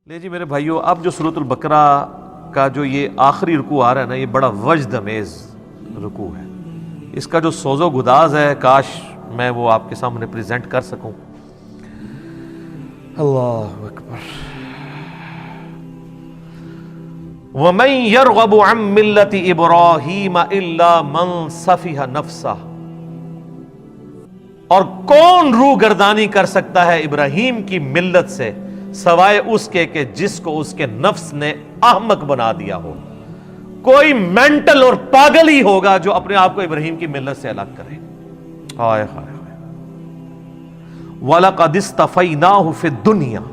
لے جی میرے بھائیو، اب جو سورۃ البقرہ کا جو یہ آخری رکوع آ رہا ہے نا، یہ بڑا وجد امیز رکوع ہے۔ اس کا جو سوز و گداز ہے، کاش میں وہ آپ کے سامنے پریزنٹ کر سکوں۔ اللہ اکبر۔ وَمَن يَرْغَبُ عَن مِّلَّةِ إِبْرَاهِيمَ إِلَّا مَن سَفِهَ نَفْسَهُ، اور کون روگردانی کر سکتا ہے ابراہیم کی ملت سے سوائے اس کے کہ جس کو اس کے نفس نے احمق بنا دیا ہو۔ کوئی مینٹل اور پاگل ہی ہوگا جو اپنے آپ کو ابراہیم کی ملت سے الگ کرے۔ ہائے ہائے ہائے۔ وَلَقَدِ اصْطَفَيْنَاهُ فِي الدُّنْيَا،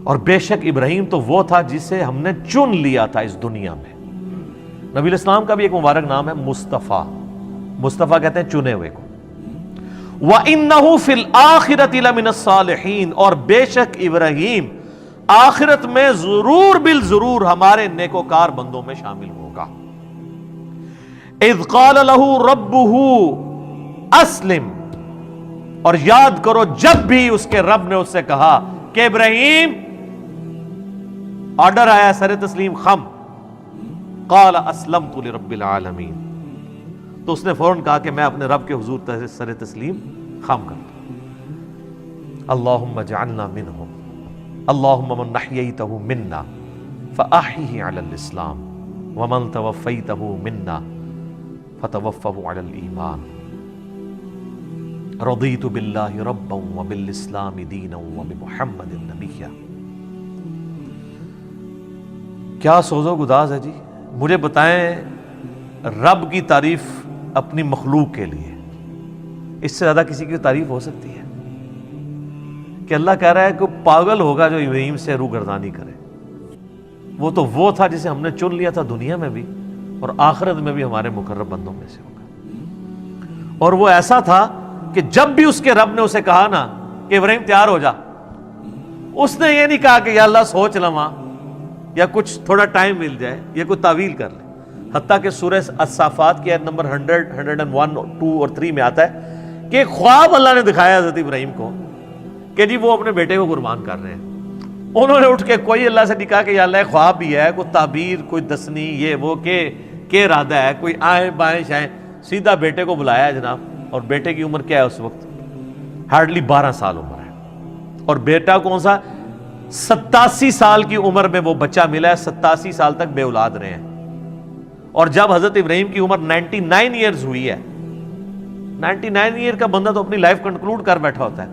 اور بے شک ابراہیم تو وہ تھا جسے ہم نے چن لیا تھا اس دنیا میں۔ نبی علیہ السلام کا بھی ایک مبارک نام ہے مصطفیٰ۔ مصطفیٰ کہتے ہیں چنے ہوئے کو۔ وَإِنَّهُ فِي الْآخِرَةِ لَمِنَ الصَّالِحِينَ، اور بے شک ابراہیم آخرت میں ضرور بالضرور ہمارے نیکوکار بندوں میں شامل ہوگا۔ اِذْ قَالَ لَهُ رَبُّهُ أَسْلِمْ، اور یاد کرو جب بھی اس کے رب نے اس سے کہا کہ ابراہیم، آرڈر آیا سر تسلیم خم، قَالَ أَسْلَمْتُ لِرَبِّ الْعَالَمِينَ، تو اس نے فوراً کہا کہ میں اپنے رب کے حضور سر تسلیم خم کرتا ہوں۔ اللہم اجعلنا منہم، اللہم من احییتہ منا فاحیہ علی الاسلام، ومن توفیتہ منا فتوفہ علی الایمان، رضیت باللہ ربا وبالاسلام دینا وبمحمد نبیا۔ کیا سوز و گداز ہے جی۔ مجھے بتائیں رب کی تعریف اپنی مخلوق کے لیے اس سے زیادہ کسی کی تعریف ہو سکتی ہے؟ کہ اللہ کہہ رہا ہے کہ پاگل ہوگا جو ابراہیم سے روگردانی کرے۔ وہ تو وہ تھا جسے ہم نے چن لیا تھا دنیا میں بھی اور آخرت میں بھی ہمارے مقرب بندوں میں سے ہوگا۔ اور وہ ایسا تھا کہ جب بھی اس کے رب نے اسے کہا نا کہ ابراہیم تیار ہو جا، اس نے یہ نہیں کہا کہ یا اللہ سوچ لواں یا کچھ تھوڑا ٹائم مل جائے یا کوئی تعویل کر لے۔ حتیٰ کہ سورہ الصافات کی آیت نمبر 100، 101، 2 اور 3 میں آتا ہے کہ خواب اللہ نے دکھایا حضرت ابراہیم کو کہ جی وہ اپنے بیٹے کو قربان کر رہے ہیں۔ انہوں نے اٹھ کے کوئی اللہ سے نہیں کہا کہ یا اللہ خواب بھی ہے، کوئی تعبیر، کوئی دسنی، یہ وہ کہ ارادہ ہے، کوئی آئیں بائیں شائیں، سیدھا بیٹے کو بلایا ہے جناب۔ اور بیٹے کی عمر کیا ہے اس وقت؟ ہارڈلی 12 سال عمر ہے۔ اور بیٹا کون سا؟ 87 سال کی عمر میں وہ بچہ ملا ہے، 87 سال تک بے اولاد رہے ہیں۔ اور جب حضرت ابراہیم کی عمر 99 ایئرز ہوئی ہے، 99 ایئر کا بندہ تو اپنی لائف کنکلوڈ کر بیٹھا ہوتا ہے،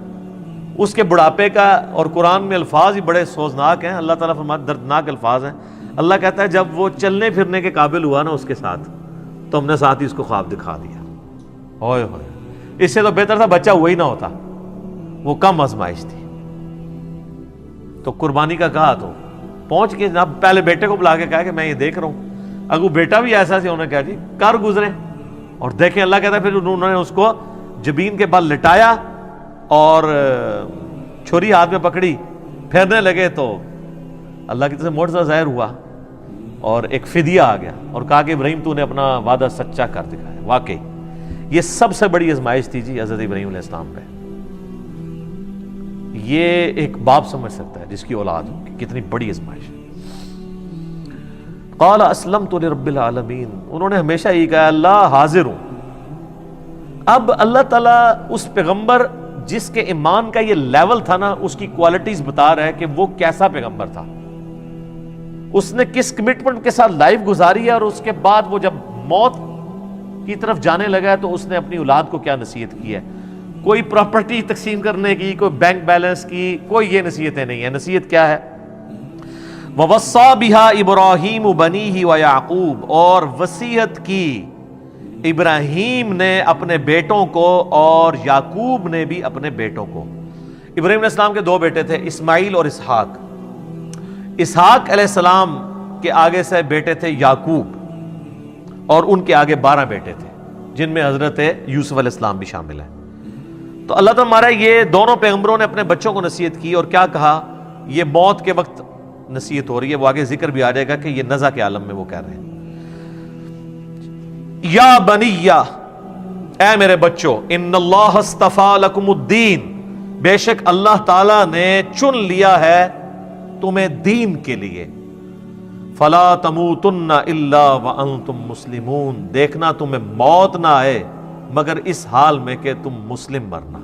اس کے بڑھاپے کا، اور قرآن میں الفاظ ہی بڑے سوزناک ہیں، اللہ تعالیٰ فرماتے دردناک الفاظ ہیں۔ اللہ کہتا ہے جب وہ چلنے پھرنے کے قابل ہوا نا اس کے ساتھ، تو ہم نے ساتھ ہی اس کو خواب دکھا دیا۔ ہوئے ہوئے، اس سے تو بہتر تھا بچہ ہوا ہی نہ ہوتا، وہ کم آزمائش تھی۔ تو قربانی کا کہا تو پہنچ کے جناب پہلے بیٹے کو بلا کے کہا کہ میں یہ دیکھ رہا ہوں۔ اگر بیٹا بھی ایسا سے انہوں نے کہا جی کر گزرے، اور دیکھیں اللہ کہتا ہے پھر انہوں نے اس کو جبین کے بل لٹایا اور چھری ہاتھ میں پکڑی، پھیرنے لگے تو اللہ کی طرف سے معجزہ ظاہر ہوا اور ایک فدیہ آ گیا، اور کہا کہ ابراہیم تو نے اپنا وعدہ سچا کر دکھایا۔ واقعی یہ سب سے بڑی آزمائش تھی جی حضرت ابراہیم علیہ السلام پہ۔ یہ ایک باپ سمجھ سکتا ہے جس کی اولاد ہو کہ کتنی بڑی آزمائش ہے۔ قال اسلمت لرب العالمین، انہوں نے ہمیشہ یہ کہا اللہ حاضر ہوں۔ اب اللہ تعالیٰ اس پیغمبر جس کے ایمان کا یہ لیول تھا نا، اس کی کوالٹیز بتا رہا ہے کہ وہ کیسا پیغمبر تھا، اس نے کس کمٹمنٹ کے ساتھ لائف گزاری ہے، اور اس کے بعد وہ جب موت کی طرف جانے لگا ہے تو اس نے اپنی اولاد کو کیا نصیحت کی ہے۔ کوئی پراپرٹی تقسیم کرنے کی، کوئی بینک بیلنس کی، کوئی یہ نصیحتیں نہیں ہیں۔ نصیحت کیا ہے؟ وَوَصَّى بِهَا إِبْرَاهِيمُ بَنِيهِ وَيَعْقُوبُ، اور وصیت کی ابراہیم نے اپنے بیٹوں کو اور یعقوب نے بھی اپنے بیٹوں کو۔ ابراہیم علیہ السلام کے 2 بیٹے تھے، اسماعیل اور اسحاق۔ اسحاق علیہ السلام کے آگے سے بیٹے تھے یعقوب، اور ان کے آگے 12 بیٹے تھے جن میں حضرت یوسف علیہ السلام بھی شامل ہیں۔ تو اللہ تعالیٰ ہمارا یہ دونوں پیغمبروں نے اپنے بچوں کو نصیحت کی، اور کیا کہا؟ یہ موت کے وقت نصیحت ہو رہی ہے، وہ آگے ذکر بھی آ جائے گا کہ یہ نزع کے عالم میں وہ کہہ رہے ہیں یا بنیہ، اے میرے بچوں، ان اللہ اصطفیٰ لکم الدین، بے شک اللہ تعالیٰ نے چن لیا ہے تمہیں دین کے لیے، فلا تموتن الا وانتم مسلمون، دیکھنا تمہیں موت نہ آئے مگر اس حال میں کہ تم مسلم مرنا۔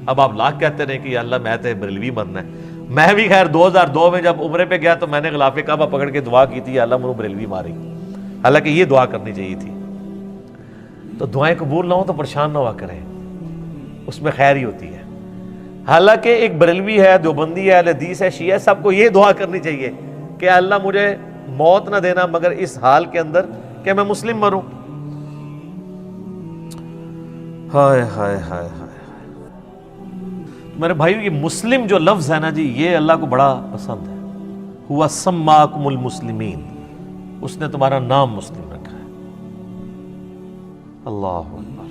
اب آپ لاکھ کہتے رہے کہ یا اللہ میں تو بریلوی مرنا ہے۔ میں بھی خیر 2002 میں جب عمرے پہ گیا تو میں نے غلاف کعبہ پکڑ کے دعا کی تھی، یا اللہ مجھے بریلوی ماری، حالانکہ یہ دعا کرنی چاہیے تھی۔ تو دعائیں قبول نہ ہوں تو پریشان نہ ہوا کریں، اس میں خیر ہی ہوتی ہے۔ حالانکہ ایک بریلوی ہے، دیوبندی ہے، اہل حدیث ہے، شیعہ ہے، سب کو یہ دعا کرنی چاہیے کہ اللہ مجھے موت نہ دینا مگر اس حال کے اندر کہ میں مسلم مروں۔ ہائے ہائے ہائے ہائے۔ میرے بھائیو، یہ مسلم جو لفظ ہے نا جی، یہ اللہ کو بڑا پسند ہے۔ ہوا سماکم المسلمین، اس نے تمہارا نام مسلم رکھا ہے۔ اللہ اکبر۔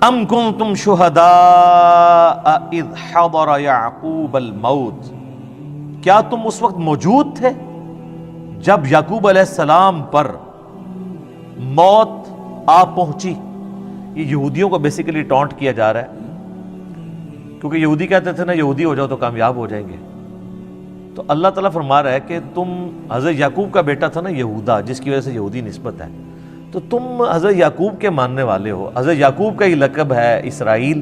ام کنتم شہداء اذ حضر یعقوب الموت، کیا تم اس وقت موجود تھے جب یعقوب علیہ السلام پر موت آ پہنچی؟ یہ یہودیوں کو بیسیکلی ٹونٹ کیا جا رہا ہے، کیونکہ یہودی کہتے تھے نا یہودی ہو جاؤ تو کامیاب ہو جائیں گے۔ تو اللہ تعالیٰ فرما رہا ہے کہ تم حضرت یعقوب کا بیٹا تھا نا یہودا، جس کی وجہ سے یہودی نسبت ہے، تو تم حضرت یعقوب کے ماننے والے ہو۔ حضرت یعقوب کا ہی لقب ہے اسرائیل،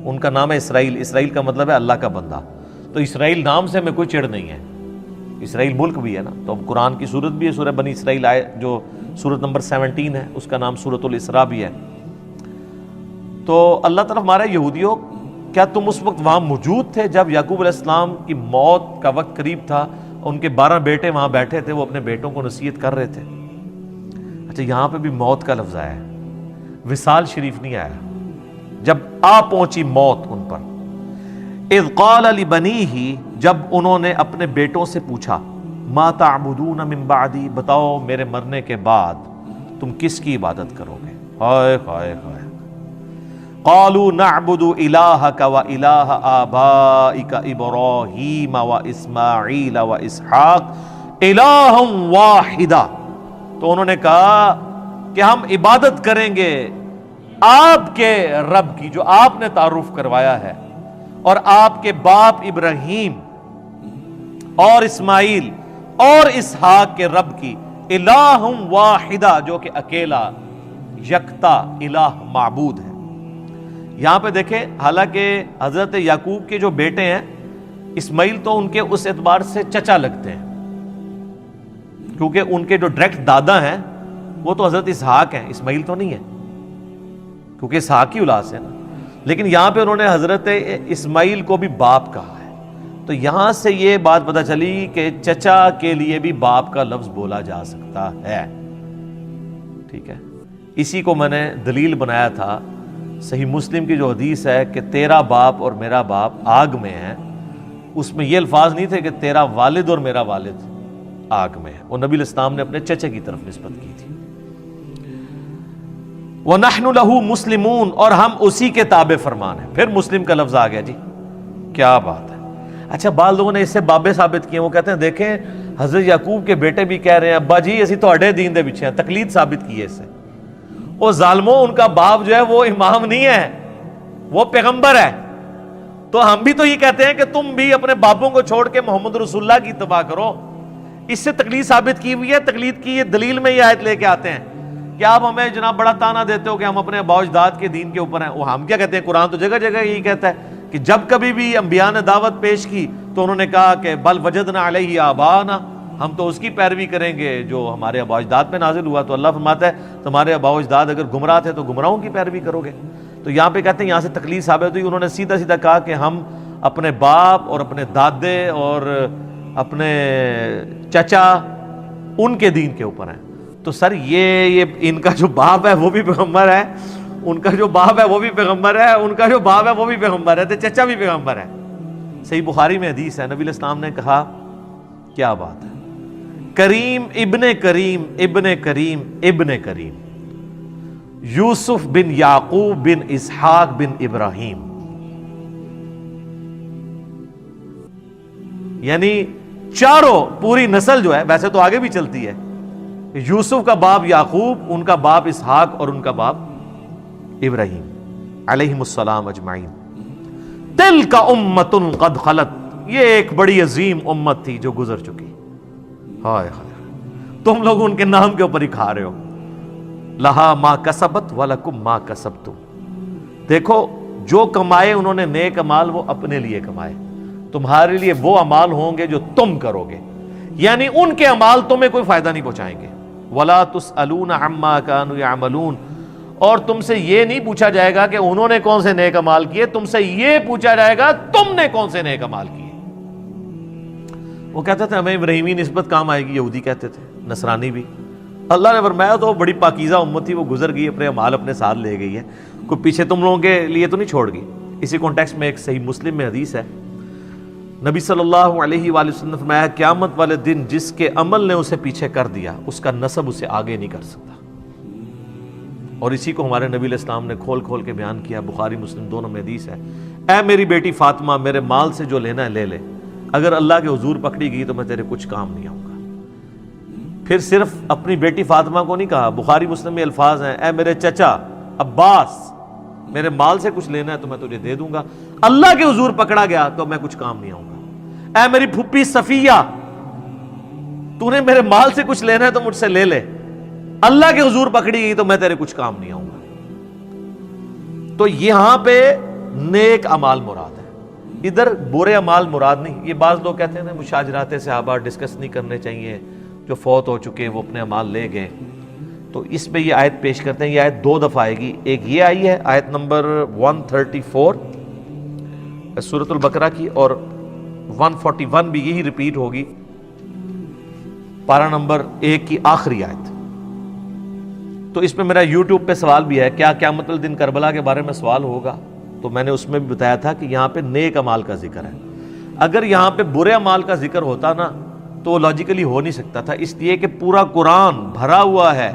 ان کا نام ہے اسرائیل۔ اسرائیل کا مطلب ہے اللہ کا بندہ۔ تو اسرائیل نام سے ہمیں کوئی چڑ نہیں ہے، اسرائیل ملک بھی ہے نا۔ تو اب قرآن کی سورت بھی ہے، سورہ بنی اسرائیل آئے جو سورت نمبر 17 ہے، اس کا نام سورۃ الاسراء بھی ہے۔ تو اللہ تعالیٰ ہمارے یہودیوں، کیا تم اس وقت وہاں موجود تھے جب یعقوب علیہ السلام کی موت کا وقت قریب تھا؟ ان کے 12 بیٹے وہاں بیٹھے تھے، وہ اپنے بیٹوں کو نصیحت کر رہے تھے۔ اچھا، یہاں پہ بھی موت کا لفظ آیا ہے، وصال شریف نہیں آیا۔ جب آ پہنچی موت ان پر، اذ قال لبنیہ، جب انہوں نے اپنے بیٹوں سے پوچھا، ما تعبدون من بعدی، بتاؤ میرے مرنے کے بعد تم کس کی عبادت کرو گے؟ ہائے ہائے ہائے۔ قالوا نعبد الہک و الہ آبائک ابراہیم و اسماعیل و اسحاق الہا واحدا، تو انہوں نے کہا کہ ہم عبادت کریں گے آپ کے رب کی، جو آپ نے تعارف کروایا ہے، اور آپ کے باپ ابراہیم اور اسماعیل اور اسحاق کے رب کی، الہ واحدہ، جو کہ اکیلا یکتا الہ معبود ہے۔ یہاں پہ دیکھیں، حالانکہ حضرت یعقوب کے جو بیٹے ہیں اسماعیل تو ان کے اس اعتبار سے چچا لگتے ہیں، کیونکہ ان کے جو ڈائریکٹ دادا ہیں وہ تو حضرت اسحاق ہیں، اسماعیل تو نہیں ہے، کیونکہ اسحاق کی اولاد سے نا۔ لیکن یہاں پہ انہوں نے حضرت اسماعیل کو بھی باپ کہا ہے، تو یہاں سے یہ بات پتہ چلی کہ چچا کے لیے بھی باپ کا لفظ بولا جا سکتا ہے۔ ٹھیک ہے، اسی کو میں نے دلیل بنایا تھا صحیح مسلم کی جو حدیث ہے کہ تیرا باپ اور میرا باپ آگ میں ہے، اس میں یہ الفاظ نہیں تھے کہ تیرا والد اور میرا والد آگ میں ہے، وہ نبی علیہ السلام نے اپنے چچے کی طرف نسبت کی تھی۔ وَنَحْنُ لَهُ مُسْلِمُونَ، اور ہم اسی کے تابع فرمان ہیں۔ پھر مسلم کا لفظ آ گیا جی، کیا بات ہے۔ اچھا، بعض لوگوں نے اس سے بابے ثابت کیے، وہ کہتے ہیں دیکھیں حضرت یعقوب کے بیٹے بھی کہہ رہے ہیں ابا جی اسی تہاڈے دین دے پیچھے ہیں، تقلید ثابت کی ہے اس سے۔ وہ ظالموں، ان کا باپ جو ہے وہ امام نہیں ہے، وہ پیغمبر ہے۔ تو ہم بھی تو یہ کہتے ہیں کہ تم بھی اپنے باپوں کو چھوڑ کے محمد رسول اللہ کی اتباع کرو۔ اس سے تقلید ثابت کی ہوئی ہے۔ تقلید کی یہ دلیل میں یہ آیت لے کے آتے ہیں کہ آپ ہمیں جناب بڑا تانا دیتے ہو کہ ہم اپنے آباء و اجداد کے دین کے اوپر ہیں۔ وہ ہم کیا کہتے ہیں، قرآن تو جگہ جگہ یہی کہتا ہے کہ جب کبھی بھی انبیاء نے دعوت پیش کی تو انہوں نے کہا کہ بل وجدنا علیہ آباءنا، ہم تو اس کی پیروی کریں گے جو ہمارے آباء و اجداد پہ نازل ہوا۔ تو اللہ فرماتا ہے تمہارے آباء و اجداد اگر گمراہ تھے تو گمراہوں کی پیروی کرو گے۔ تو یہاں پہ کہتے ہیں یہاں سے تقلید ثابت ہوئی۔ انہوں نے سیدھا سیدھا کہا کہ ہم اپنے باپ اور اپنے دادے اور اپنے چچا ان کے دین کے اوپر ہیں۔ تو سر یہ ان کا جو باپ ہے وہ بھی پیغمبر ہے، ان کا جو باپ ہے وہ بھی پیغمبر ہے، ان کا جو باپ ہے وہ بھی پیغمبر ہے، تو چچا بھی پیغمبر ہے۔ صحیح بخاری میں حدیث ہے، نبی علیہ السلام نے کہا، کیا بات ہے، کریم ابن کریم ابن کریم ابن کریم، یوسف بن یعقوب بن اسحاق بن ابراہیم، یعنی چاروں پوری نسل جو ہے، ویسے تو آگے بھی چلتی ہے، یوسف کا باپ یعقوب، ان کا باپ اسحاق اور ان کا باپ ابراہیم علیہم السلام اجمعین۔ تلک امۃ قد خلت، یہ ایک بڑی عظیم امت تھی جو گزر چکی. ہائے ہائے، تم لوگ ان کے نام کے اوپر ہی کھا رہے ہو. لہا ما کسبت ولکم ما کسبتم. دیکھو جو کمائے انہوں نے نیک اعمال وہ اپنے لیے کمائے، تمہارے لیے وہ اعمال ہوں گے جو تم کرو گے، یعنی ان کے اعمال تمہیں کوئی فائدہ نہیں پہنچائیں گے. ولا تسألون عما كانوا يعملون. اور تم سے یہ نہیں پوچھا جائے گا کہ انہوں نے کون سے نیک اعمال کیے، تم سے یہ پوچھا جائے گا تم نے کون سے نیک اعمال کیے. وہ کہتے تھے ہمیں ابراہیمی نسبت کام آئے گی، یہودی کہتے تھے، نصرانی بھی. اللہ نے فرمایا تو بڑی پاکیزہ امت تھی، وہ گزر گئی، اپنے اعمال اپنے ساتھ لے گئی ہے، کوئی پیچھے تم لوگوں کے لیے تو نہیں چھوڑ گئی. اسی کانٹیکسٹ میں ایک صحیح مسلم میں حدیث ہے، نبی صلی اللہ علیہ وآلہ وسلم نے فرمایا قیامت والے دن جس کے عمل نے اسے پیچھے کر دیا اس کا نسب اسے آگے نہیں کر سکتا. اور اسی کو ہمارے نبی علیہ السلام نے کھول کھول کے بیان کیا، بخاری مسلم دونوں میں حدیث ہے. اے میری بیٹی فاطمہ، میرے مال سے جو لینا ہے لے لے، اگر اللہ کے حضور پکڑی گئی تو میں تیرے کچھ کام نہیں آؤں گا. پھر صرف اپنی بیٹی فاطمہ کو نہیں کہا، بخاری مسلم میں الفاظ ہیں، اے میرے چچا عباس، میرے مال سے کچھ لینا ہے تو میں تجھے دے دوں گا، اللہ کے حضور پکڑا گیا تو میں کچھ کام نہیں آؤں گا. اے میری پھپھی صفیہ، تو نے میرے مال سے کچھ لینا ہے تو مجھ سے لے لے، اللہ کے حضور پکڑی گئی تو میں تیرے کچھ کام نہیں آؤں گا. تو یہاں پہ نیک اعمال مراد ہے، ادھر برے اعمال مراد نہیں. یہ بعض لوگ کہتے ہیں مشاجرات صحابہ ڈسکس نہیں کرنے چاہیے، جو فوت ہو چکے وہ اپنے اعمال لے گئے. تو اس میں یہ آیت پیش کرتے ہیں، یہ آیت دو دفعہ آئے گی. ایک یہ آئی ہے آیت نمبر 134 سورۃ البقرہ کی، اور 141 بھی یہی ریپیٹ ہوگی، پارہ نمبر 1 کی آخری آیت. تو اس میں میرا یوٹیوب پہ سوال بھی ہے، کیا قیامت الدن کربلا کے بارے میں سوال ہوگا؟ تو میں نے اس میں بھی بتایا تھا کہ یہاں پہ نیک اعمال کا ذکر ہے. اگر یہاں پہ برے اعمال کا ذکر ہوتا نا تو وہ لاجیکلی ہو نہیں سکتا تھا، اس لیے کہ پورا قرآن بھرا ہوا ہے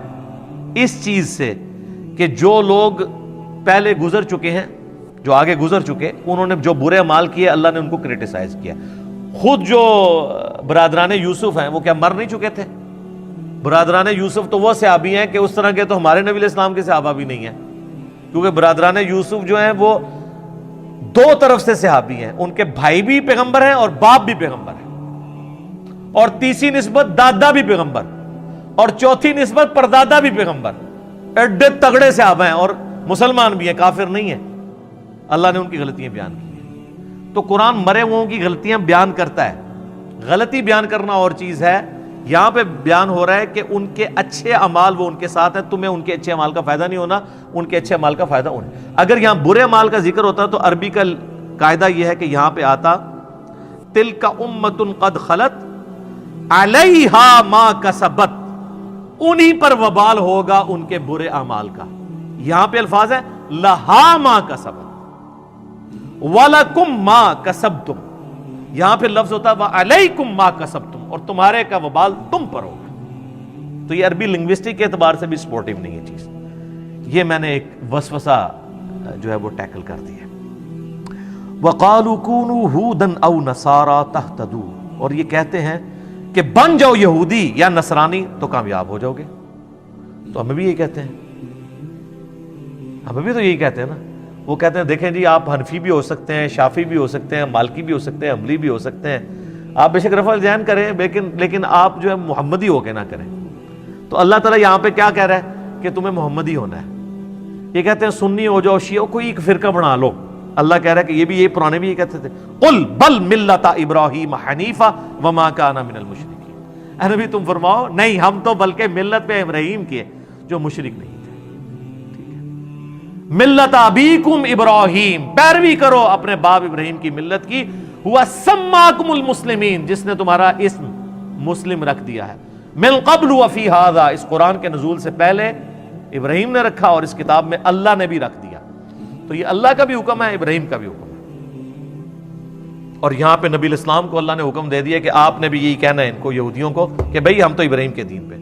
اس چیز سے کہ جو لوگ پہلے گزر چکے ہیں، جو آگے گزر چکے، انہوں نے جو برے اعمال کیے اللہ نے ان کو کرٹیسائز کیا. خود جو برادران یوسف ہیں وہ کیا مر نہیں چکے تھے؟ برادران یوسف تو وہ صحابی ہیں کہ اس طرح کے تو ہمارے نبی علیہ السلام کے صحابہ بھی نہیں ہیں، کیونکہ برادران یوسف جو ہیں وہ دو طرف سے صحابی ہیں، ان کے بھائی بھی پیغمبر ہیں اور باپ بھی پیغمبر ہیں، اور تیسری نسبت دادا بھی پیغمبر، اور چوتھی نسبت پردادا بھی پیغمبر. ایڈے تگڑے صحابہ ہیں اور مسلمان بھی ہیں، کافر نہیں ہیں. اللہ نے ان کی غلطیاں بیان کی ہیں. تو قرآن مرے ہوئوں کی غلطیاں بیان کرتا ہے، غلطی بیان کرنا اور چیز ہے. یہاں پہ بیان ہو رہا ہے کہ ان کے اچھے اعمال وہ ان کے ساتھ ہیں، تمہیں ان کے اچھے اعمال کا فائدہ نہیں ہونا، ان کے اچھے اعمال کا فائدہ انہیں. اگر یہاں برے اعمال کا ذکر ہوتا تو عربی کا قاعدہ یہ ہے کہ یہاں پہ آتا تلک امۃ قد خلت علیہا ما کسبت، انہی پر وبال ہوگا ان کے برے اعمال کا. یہاں پہ الفاظ ہے لہا ما کسبت وَلَكُمْ مَا كَسَبْتُمْ، یہاں پہ لفظ ہوتا ہے وَعَلَيْكُمْ مَا كَسَبْتُمْ، اور تمہارے کا وبال تم پر ہوگا. تو یہ عربی لنگوسٹک کے اعتبار سے بھی سپورٹیو نہیں ہے چیز. یہ میں نے ایک وسوسہ جو ہے وہ ٹیکل کر دیا. وَقَالُوا كُونُوا هُودًا أَوْ نَصَارَىٰ تَهْتَدُوا، اور یہ کہتے ہیں کہ بن جاؤ یہودی یا نصرانی تو کامیاب ہو جاؤ گے. تو ہمیں بھی یہی کہتے ہیں، ہمیں بھی تو یہی کہتے ہیں نا. وہ کہتے ہیں دیکھیں جی آپ حنفی بھی ہو سکتے ہیں، شافی بھی ہو سکتے ہیں، مالکی بھی ہو سکتے ہیں، حنبلی بھی ہو سکتے ہیں، آپ بے شک رفع الذہن کریں، لیکن آپ جو ہے محمدی ہو کے نہ کریں. تو اللہ تعالیٰ یہاں پہ کیا کہہ رہا ہے کہ تمہیں محمدی ہونا ہے. یہ کہتے ہیں سنی ہو جاؤ، شیعہ، کوئی ایک فرقہ بنا لو. اللہ کہہ رہا ہے کہ یہ بھی، یہ پرانے بھی یہ کہتے تھے، قل بل ملۃ ابراہیم حنیفا وما کان من المشرکین. اے نبی تم فرماؤ نہیں، ہم تو بلکہ ملت پہ ابراہیم کی ہے جو مشرک نہیں تھے. ملت ابیکم ابراہیم، پیروی کرو اپنے باپ ابراہیم کی ملت کی. ہوا سماکم المسلمین، جس نے تمہارا اسم مسلم رکھ دیا ہے. من قبل وفی ھذا، اس قرآن کے نزول سے پہلے ابراہیم نے رکھا اور اس کتاب میں اللہ نے بھی رکھ دیا. تو یہ اللہ کا بھی حکم ہے، ابراہیم کا بھی حکم ہے. اور یہاں پہ نبی الاسلام کو اللہ نے حکم دے دیا کہ آپ نے بھی یہی کہنا ہے ان کو، یہودیوں کو، کہ بھئی ہم تو ابراہیم کے دین پہ.